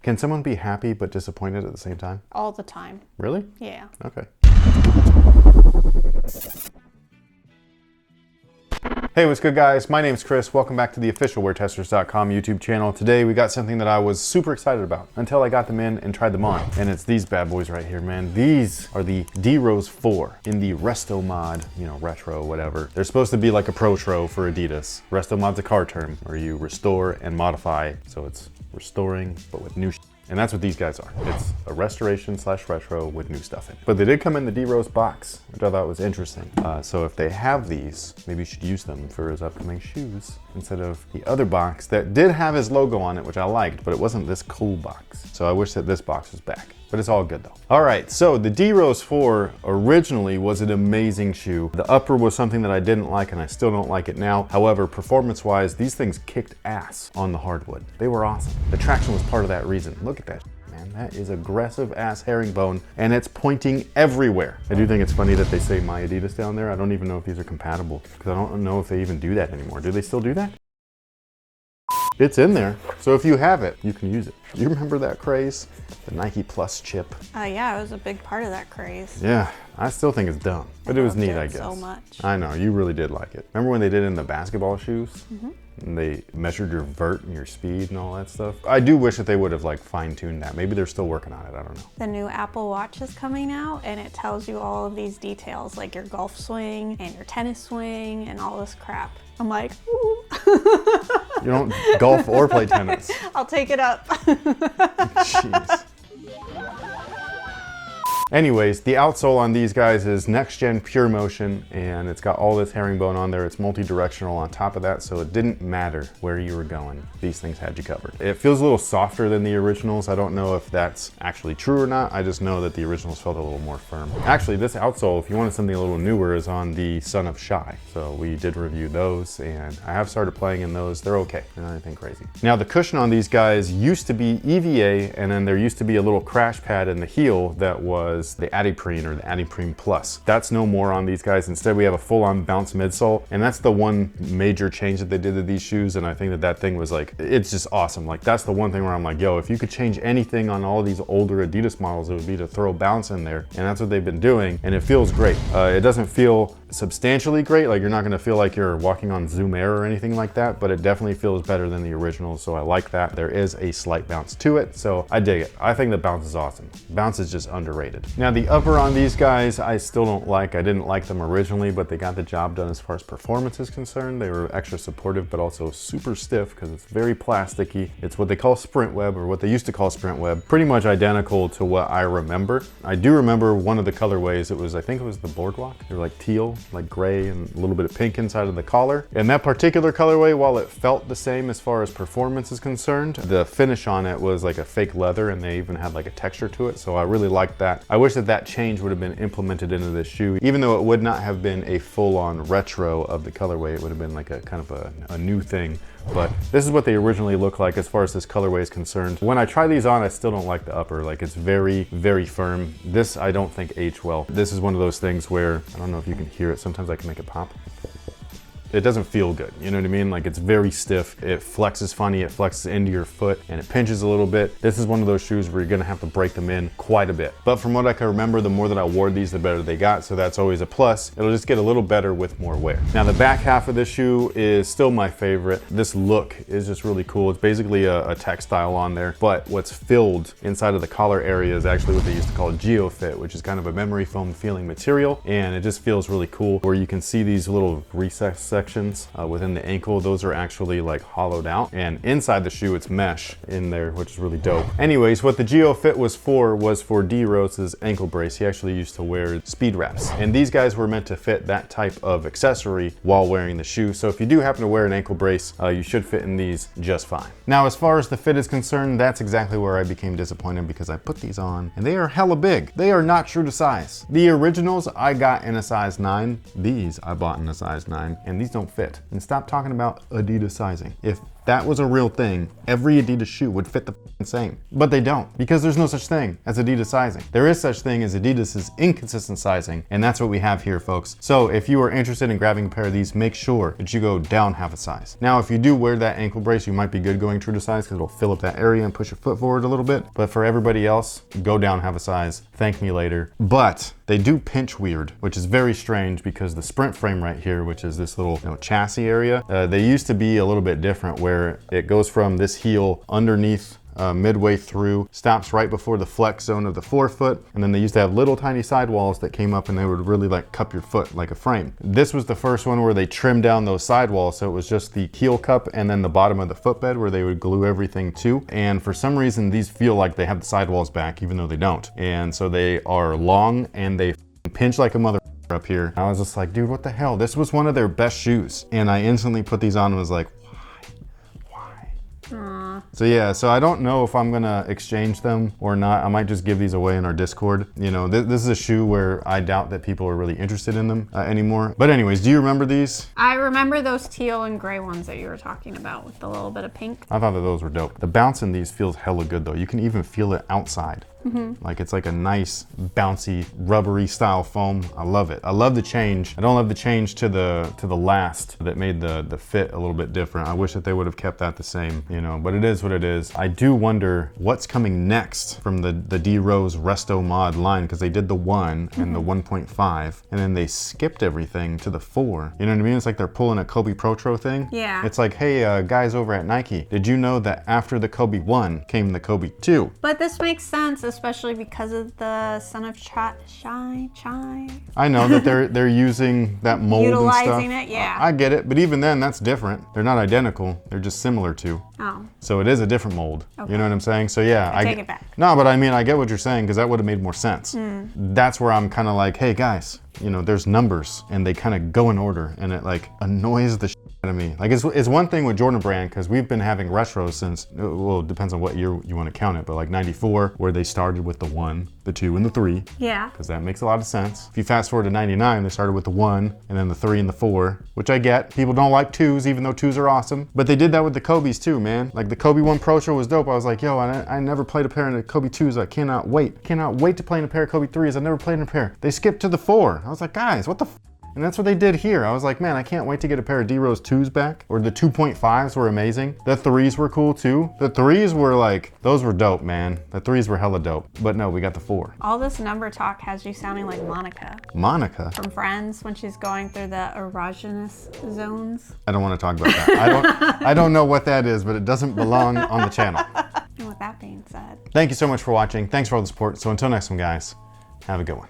Can someone be happy but disappointed at the same time? All the time. Really? Yeah. Okay. Hey, what's good guys? My name's Chris. Welcome back to the official WearTesters.com YouTube channel. Today we got something that I was super excited about until I got them in and tried them on. And it's these bad boys right here, man. These are the D-Rose 4 in the Restomod, retro, whatever. They're supposed to be like a pro-tro for Adidas. Restomod's a car term where you restore and modify. So it's restoring, but with new and that's what these guys are. It's a restoration slash retro with new stuff in it. But they did come in the D-Rose box, which I thought was interesting. So if they have these, maybe you should use them for his upcoming shoes instead of the other box that did have his logo on it, which I liked, but it wasn't this cool box. So I wish that this box was back. But it's all good though. All right, so the D-Rose 4 originally was an amazing shoe. The upper was something that I didn't like and I still don't like it now. However, performance-wise, these things kicked ass on the hardwood. They were awesome. The traction was part of that reason. Look at that, man. That is aggressive ass herringbone and it's pointing everywhere. I do think it's funny that they say My Adidas down there. I don't even know if these are compatible because I don't know if they even do that anymore. Do they still do that? It's in there, so if you have it, you can use it. You remember that craze? The Nike Plus chip? Yeah, it was a big part of that craze. Yeah, I still think it's dumb, but it was neat, I guess. So much. I know, you really did like it. Remember when they did it in the basketball shoes? Mm-hmm. And they measured your vert and your speed and all that stuff? I do wish that they would have like fine-tuned that. Maybe they're still working on it, I don't know. The new Apple Watch is coming out and it tells you all of these details, like your golf swing and your tennis swing and all this crap. I'm like, ooh. You don't golf or play tennis. I'll take it up. Jeez. Anyways, the outsole on these guys is next gen pure motion and it's got all this herringbone on there. It's multi-directional on top of that, so it didn't matter where you were going. These things had you covered. It feels a little softer than the originals. I don't know if that's actually true or not. I just know that the originals felt a little more firm. Actually, this outsole, if you wanted something a little newer, is on the Son of Shy. So we did review those and I have started playing in those. They're okay, they're not anything crazy. Now the cushion on these guys used to be EVA and then there used to be a little crash pad in the heel that was the adiprene or the adiprene plus. That's no more on these guys. Instead, we have a full-on bounce midsole, and that's the one major change that they did to these shoes, and I think that that thing was like, it's just awesome. Like, that's the one thing where I'm like, yo, if you could change anything on all these older Adidas models, it would be to throw bounce in there, and that's what they've been doing, and it feels great. It doesn't feel substantially great, like you're not gonna feel like you're walking on Zoom Air or anything like that, but it definitely feels better than the originals, so I like that. There is a slight bounce to it, so I dig it. I think the bounce is awesome. Bounce is just underrated. Now the upper on these guys, I still don't like. I didn't like them originally, but they got the job done as far as performance is concerned. They were extra supportive, but also super stiff because it's very plasticky. It's what they call sprint web, or what they used to call sprint web. Pretty much identical to what I remember. I do remember one of the colorways. It was, I think it was the Boardwalk. They were like teal, like gray, and a little bit of pink inside of the collar. And that particular colorway, while it felt the same as far as performance is concerned, the finish on it was like a fake leather, and they even had like a texture to it. So I really liked that. I wish that that change would have been implemented into this shoe. Even though it would not have been a full-on retro of the colorway, it would have been like a kind of a new thing. But this is what they originally look like as far as this colorway is concerned. When I try these on, I still don't like the upper. Like, it's very, very firm. This I don't think aged well. This is one of those things where, I don't know if you can hear it, sometimes I can make it pop. It doesn't feel good, you know what I mean? Like, it's very stiff, it flexes funny, it flexes into your foot, and it pinches a little bit. This is one of those shoes where you're gonna have to break them in quite a bit. But from what I can remember, the more that I wore these, the better they got, so that's always a plus. It'll just get a little better with more wear. Now, the back half of this shoe is still my favorite. This look is just really cool. It's basically a textile on there, but what's filled inside of the collar area is actually what they used to call GeoFit, which is kind of a memory foam feeling material, and it just feels really cool, where you can see these little recessed sections within the ankle. Those are actually like hollowed out, and inside the shoe it's mesh in there, which is really dope. Anyways, what the GeoFit was for D-Rose's ankle brace. He actually used to wear speed wraps, and these guys were meant to fit that type of accessory while wearing the shoe. So if you do happen to wear an ankle brace, you should fit in these just fine. Now, as far as the fit is concerned, that's exactly where I became disappointed, because I put these on and they are hella big. They are not true to size. The originals I got in a size 9. These I bought in a size 9, and these don't fit. And stop talking about Adidas sizing. If that was a real thing, every Adidas shoe would fit the same. But they don't, because there's no such thing as Adidas sizing. There is such thing as Adidas's inconsistent sizing, and that's what we have here, folks. So if you are interested in grabbing a pair of these, make sure that you go down half a size. Now, if you do wear that ankle brace, you might be good going true to size because it'll fill up that area and push your foot forward a little bit. But for everybody else, go down half a size. Thank me later. But they do pinch weird, which is very strange because the sprint frame right here, which is this little chassis area, they used to be a little bit different where it goes from this heel underneath midway through, stops right before the flex zone of the forefoot, and then they used to have little tiny sidewalls that came up and they would really like cup your foot like a frame. This was the first one where they trimmed down those sidewalls, so it was just the heel cup and then the bottom of the footbed where they would glue everything to. And for some reason, these feel like they have the sidewalls back, even though they don't. And so they are long and they pinch like a mother up here. I was just like, dude, what the hell? This was one of their best shoes. And I instantly put these on and was like, why? Aww. So yeah, so I don't know if I'm gonna exchange them or not. I might just give these away in our Discord. You know, this is a shoe where I doubt that people are really interested in them anymore. But anyways, do you remember these? I remember those teal and gray ones that you were talking about with the little bit of pink. I thought that those were dope. The bounce in these feels hella good though. You can even feel it outside. Like it's like a nice bouncy rubbery style foam. I love it. I love the change. I don't love the change to the last that made the fit a little bit different. I wish that they would have kept that the same, you know, but it is what it is. I do wonder what's coming next from the D Rose Restomod line, because they did the 1 and the 1.5 and then they skipped everything to the 4. You know what I mean? It's like they're pulling a Kobe Protro thing. Yeah. It's like, hey, guys over at Nike, did you know that after the Kobe 1 came the Kobe 2? But this makes sense, especially because of the Son of Chai. I know that they're using that mold Utilizing and stuff. it, yeah. I get it, but even then, that's different. They're not identical. They're just similar to. Oh. So it is a different mold. Okay. You know what I'm saying? So yeah, I take it back. No, but I mean, I get what you're saying because that would have made more sense. That's where I'm kind of like, hey guys, you know, there's numbers and they kind of go in order, and it like annoys the shit out of me. Like it's one thing with Jordan Brand because we've been having retros since, well, it depends on what year you want to count it, but like 94, where they started with the 1, the 2, and the 3. Yeah. Because that makes a lot of sense. If you fast forward to 99, they started with the 1 and then the 3 and the 4, which I get. People don't like 2s, even though 2s are awesome. But they did that with the Kobe's too, man. Like the Kobe 1 Protro was dope. I was like, yo, I never played a pair in the Kobe 2s. I cannot wait. Cannot wait to play in a pair of Kobe 3s. I've never played in a pair. They skipped to the 4. I was like, guys, what the f? And that's what they did here. I was like, man, I can't wait to get a pair of D Rose 2s back. Or the 2.5s were amazing. The 3s were cool too. The 3s were like, those were dope, man. The 3s were hella dope. But no, we got the 4. All this number talk has you sounding like Monica. Monica? From Friends, when she's going through the erogenous zones. I don't want to talk about that. I don't know what that is, but it doesn't belong on the channel. And with that being said, Thank you so much for watching. Thanks for all the support. So until next time, guys, have a good one.